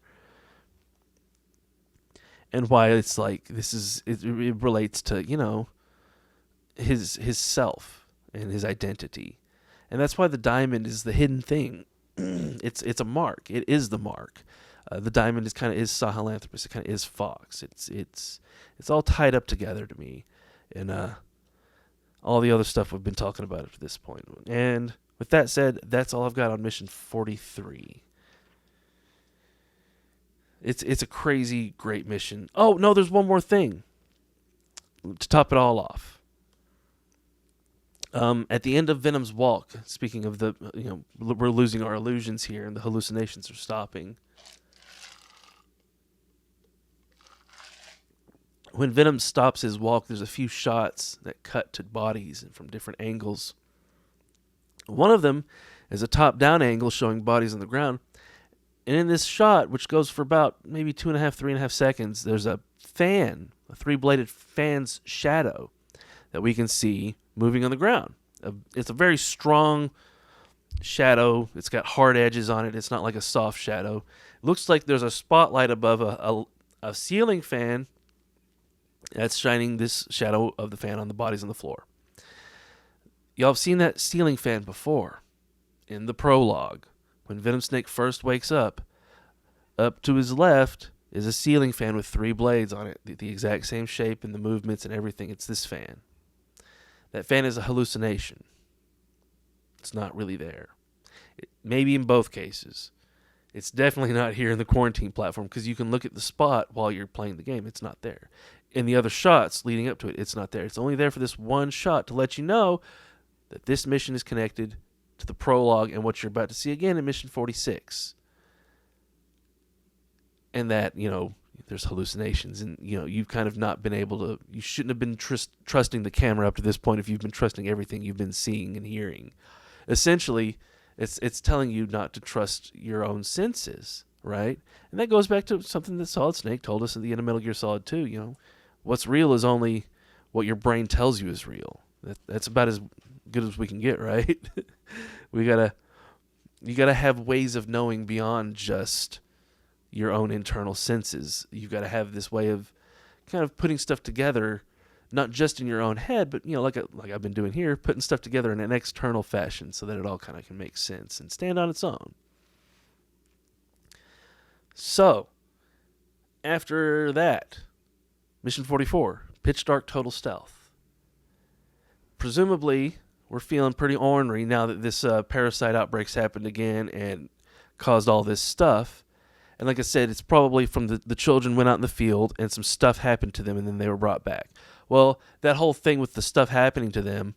And why it's like it relates to his self and his identity. And that's why the diamond is the hidden thing. It's a mark. It is the mark. The diamond is Sahelanthropus. It kind of is Fox. It's all tied up together to me, and all the other stuff we've been talking about at this point. And with that said, that's all I've got on mission 43. It's a crazy great mission. Oh no, there's one more thing to top it all off. At the end of Venom's walk, speaking of the, we're losing our illusions here and the hallucinations are stopping. When Venom stops his walk, there's a few shots that cut to bodies from different angles. One of them is a top-down angle showing bodies on the ground. And in this shot, which goes for about maybe 3.5 seconds, there's a fan, a three-bladed fan's shadow that we can see moving on the ground. It's a very strong shadow. It's got hard edges on it. It's not like a soft shadow. It looks like there's a spotlight above a ceiling fan that's shining this shadow of the fan on the bodies on the floor. Y'all have seen that ceiling fan before. In the prologue, when Venom Snake first wakes up to his left is a ceiling fan with 3 blades on it, the exact same shape and the movements and everything. It's this fan. That fan is a hallucination. It's not really there. Maybe in both cases. It's definitely not here in the quarantine platform because you can look at the spot while you're playing the game. It's not there. In the other shots leading up to it, it's not there. It's only there for this one shot to let you know that this mission is connected to the prologue and what you're about to see again in Mission 46. And that, there's hallucinations and, you've kind of not been able to, you shouldn't have been trusting the camera up to this point if you've been trusting everything you've been seeing and hearing. Essentially, it's telling you not to trust your own senses, right? And that goes back to something that Solid Snake told us at the end of Metal Gear Solid 2, what's real is only what your brain tells you is real. That's about as good as we can get, right? You gotta have ways of knowing beyond just your own internal senses. You've got to have this way of kind of putting stuff together, not just in your own head, but like I've been doing here, putting stuff together in an external fashion so that it all kind of can make sense and stand on its own. So, after that, Mission 44, Pitch Dark Total Stealth. Presumably, we're feeling pretty ornery now that this parasite outbreak's happened again and caused all this stuff. And like I said, it's probably from the children went out in the field and some stuff happened to them and then they were brought back. Well, that whole thing with the stuff happening to them,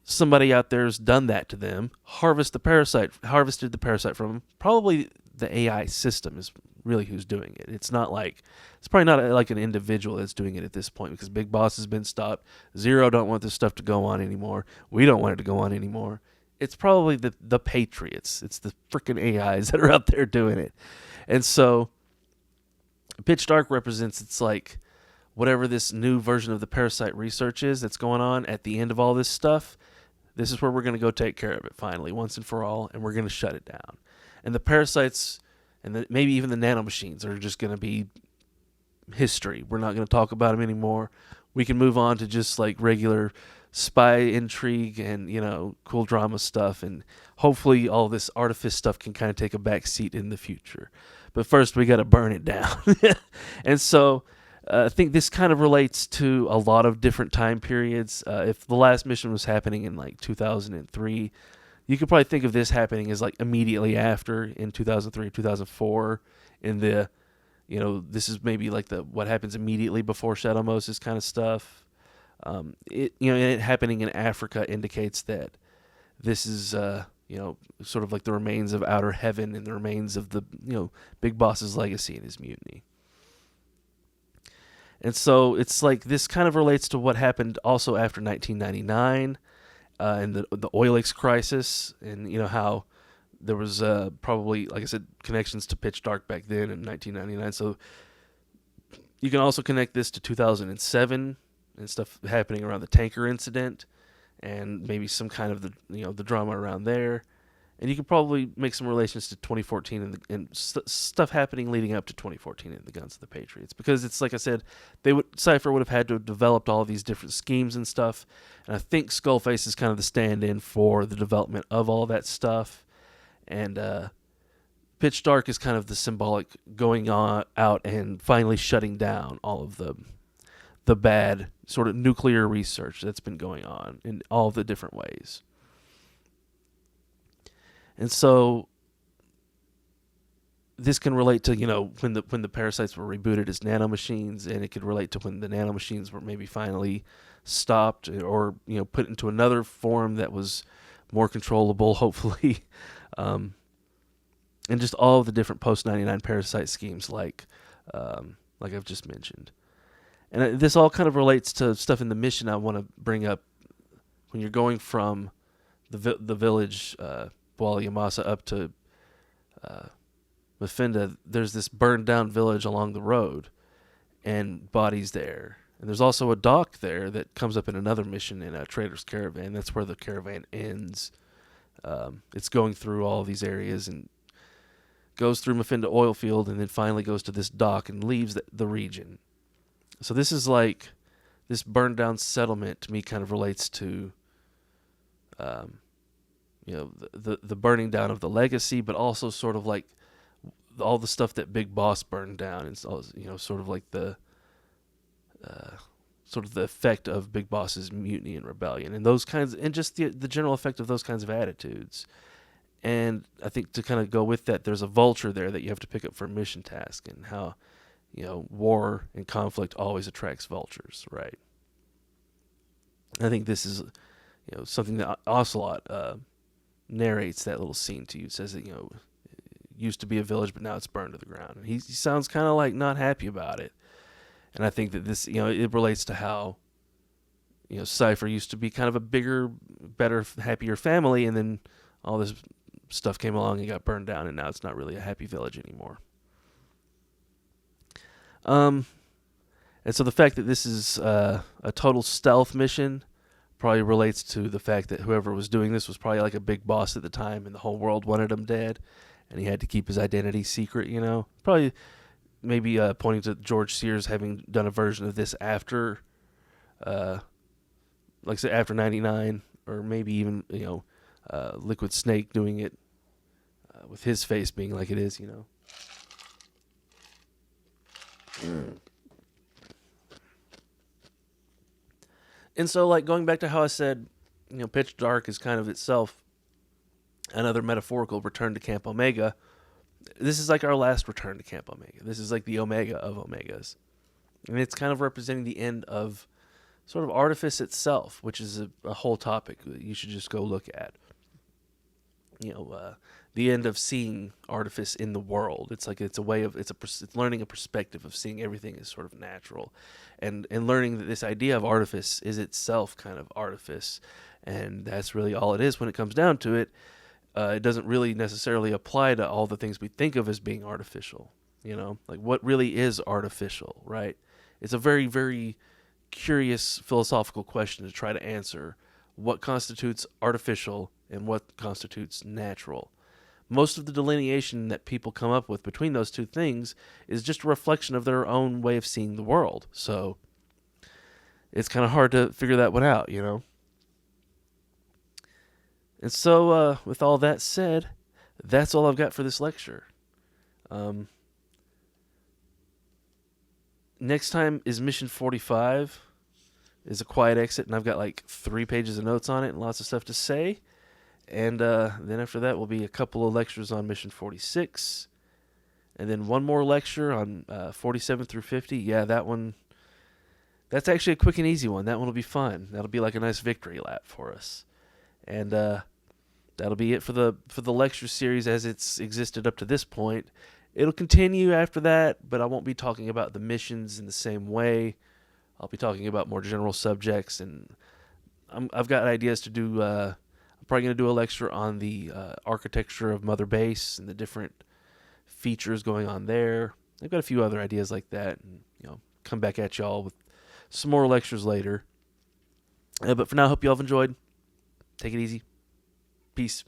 somebody out there's done that to them, harvested the parasite from them. Probably the AI system is really who's doing it. It's probably not like an individual that's doing it at this point because Big Boss has been stopped. Zero don't want this stuff to go on anymore. We don't want it to go on anymore. It's probably the Patriots. It's the freaking AIs that are out there doing it. And so Pitch Dark represents, it's like whatever this new version of the parasite research is that's going on at the end of all this stuff, this is where we're going to go take care of it finally, once and for all, and we're going to shut it down. And the parasites and maybe even the nanomachines are just going to be history. We're not going to talk about them anymore. We can move on to just like regular spy intrigue and, cool drama stuff. And hopefully all this artifice stuff can kind of take a back seat in the future. But first we got to burn it down. And so I think this kind of relates to a lot of different time periods. If the last mission was happening in like 2003, you could probably think of this happening as like immediately after in 2003, 2004 in the, this is maybe like what happens immediately before Shadow Moses kind of stuff. It happening in Africa indicates that this is, sort of like the remains of Outer Heaven and the remains of the, Big Boss's legacy and his mutiny. And so it's like this kind of relates to what happened also after 1999 and the Oilix crisis and, how there was probably, like I said, connections to Pitch Dark back then in 1999. So you can also connect this to 2007 and stuff happening around the tanker incident and maybe some kind of the drama around there. And you could probably make some relations to 2014 and stuff happening leading up to 2014 in the Guns of the Patriots. Because it's like I said, Cypher would have had to have developed all these different schemes and stuff. And I think Skullface is kind of the stand-in for the development of all that stuff. And Pitch Dark is kind of the symbolic going out and finally shutting down all of the bad sort of nuclear research that's been going on in all the different ways. And so this can relate to, when the parasites were rebooted as nanomachines, and it could relate to when the nanomachines were maybe finally stopped, or put into another form that was more controllable, hopefully. And just all of the different post-99 parasite schemes, like I've just mentioned. And this all kind of relates to stuff in the mission I want to bring up. When you're going from the village, Bwala Yamasa, up to Mephinda, there's this burned down village along the road, and bodies there. And there's also a dock there that comes up in another mission in a trader's caravan. That's where the caravan ends. It's going through all these areas and goes through Mephinda oil field, and then finally goes to this dock and leaves the region. So this is like, this burned down settlement to me kind of relates to, the burning down of the legacy, but also sort of like all the stuff that Big Boss burned down. It's all, sort of like the effect of Big Boss's mutiny and rebellion, and those kinds, and just the general effect of those kinds of attitudes. And I think to kind of go with that, there's a vulture there that you have to pick up for a mission task, and how, war and conflict always attracts vultures, right? I think this is, something that Ocelot narrates that little scene to you. It says that, it used to be a village, but now it's burned to the ground. And he sounds kind of like not happy about it. And I think that this, it relates to how, Cypher used to be kind of a bigger, better, happier family, and then all this stuff came along and got burned down, and now it's not really a happy village anymore. And so the fact that this is a total stealth mission probably relates to the fact that whoever was doing this was probably like a big boss at the time, and the whole world wanted him dead, and he had to keep his identity secret, Probably maybe pointing to George Sears having done a version of this after, like I said, after 99, or maybe even, Liquid Snake doing it with his face being like it is, And so, like, going back to how I said, Pitch Dark is kind of itself another metaphorical return to Camp Omega. This is like our last return to Camp Omega. This is like the Omega of Omegas. And it's kind of representing the end of sort of Artifice itself, which is a whole topic that you should just go look at. The end of seeing Artifice in the world. It's like it's a way of it's learning a perspective of seeing everything as sort of natural, and learning that this idea of Artifice is itself kind of Artifice, and that's really all it is when it comes down to it. It doesn't really necessarily apply to all the things we think of as being artificial. Like what really is artificial, right? It's a very, very curious philosophical question to try to answer. What constitutes artificial and what constitutes natural? Most of the delineation that people come up with between those two things is just a reflection of their own way of seeing the world. So it's kind of hard to figure that one out, And so with all that said, that's all I've got for this lecture. Next time is Mission 45, is A Quiet Exit, and I've got like 3 pages of notes on it and lots of stuff to say. And then after that will be a couple of lectures on Mission 46. And then one more lecture on 47 through 50. Yeah, that one, that's actually a quick and easy one. That one will be fun. That'll be like a nice victory lap for us. And that'll be it for the lecture series as it's existed up to this point. It'll continue after that, but I won't be talking about the missions in the same way. I'll be talking about more general subjects, and I've got ideas to do. I'm probably going to do a lecture on the architecture of Mother Base and the different features going on there. I've got a few other ideas like that, and come back at y'all with some more lectures later. But for now, I hope y'all have enjoyed. Take it easy. Peace.